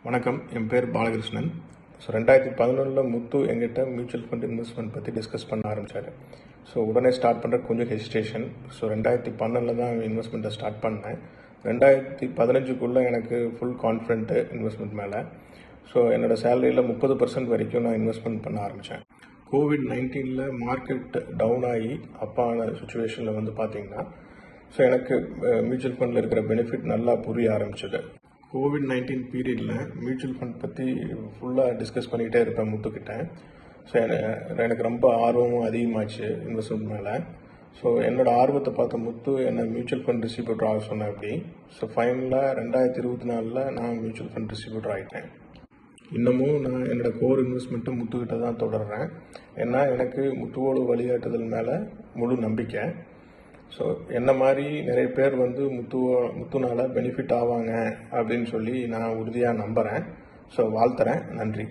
வணக்கம். என் பேர் பாலகிருஷ்ணன். 2011 முத்து எங்கிட்ட மியூச்சுவல் ஃபண்ட் இன்வெஸ்ட்மெண்ட் பற்றி டிஸ்கஸ் பண்ண ஆரம்பித்தார். உடனே ஸ்டார்ட் பண்ணுறது கொஞ்சம் ஹெசிடேஷன். 2012 தான் இன்வெஸ்ட்மெண்ட்டை ஸ்டார்ட் பண்ணேன். 2015 எனக்கு ஃபுல் கான்ஃபிடென்ட்டு இன்வெஸ்ட்மெண்ட் மேலே. என்னோடய சேலரியில் 30% வரைக்கும் நான் இன்வெஸ்ட்மெண்ட் பண்ண ஆரம்பித்தேன். COVID-19 மார்க்கெட் டவுன் ஆகி அப்பான சுச்சுவேஷனில் பார்த்தீங்கன்னா எனக்கு மியூச்சுவல் ஃபண்டில் இருக்கிற பெனிஃபிட் நல்லா புரிய ஆரம்பிச்சது. COVID-19 பீரியடில் மியூச்சுவல் ஃபண்ட் பற்றி ஃபுல்லாக டிஸ்கஸ் பண்ணிகிட்டே இருப்பேன் முத்துக்கிட்ட. எனக்கு ரொம்ப ஆர்வமும் அதிகமாச்சு இன்வெஸ்ட்மெண்ட் மேலே. என்னோடய ஆர்வத்தை பார்த்த முத்து என்னை மியூச்சுவல் ஃபண்ட் டிஸ்ட்ரிபியூட்டர் ஆக சொன்னேன். அப்படி ஃபைனலாக 2024 நான் மியூச்சுவல் ஃபண்ட் டிஸ்ட்ரிபியூட்டர் ஆகிட்டேன். இன்னமும் நான் என்னோடய கோர் இன்வெஸ்ட்மெண்ட்டை முத்துக்கிட்ட தான் தொடர்றேன். ஏன்னா எனக்கு முத்துவோட வழிகாட்டுதல் மேலே முழு நம்பிக்கை. என்ன மாதிரி நிறைய பேர் முத்துனால பெனிஃபிட் ஆவாங்க அப்படின்னு சொல்லி நான் உறுதியாக நம்புகிறேன். வாழ்த்துறேன். நன்றி.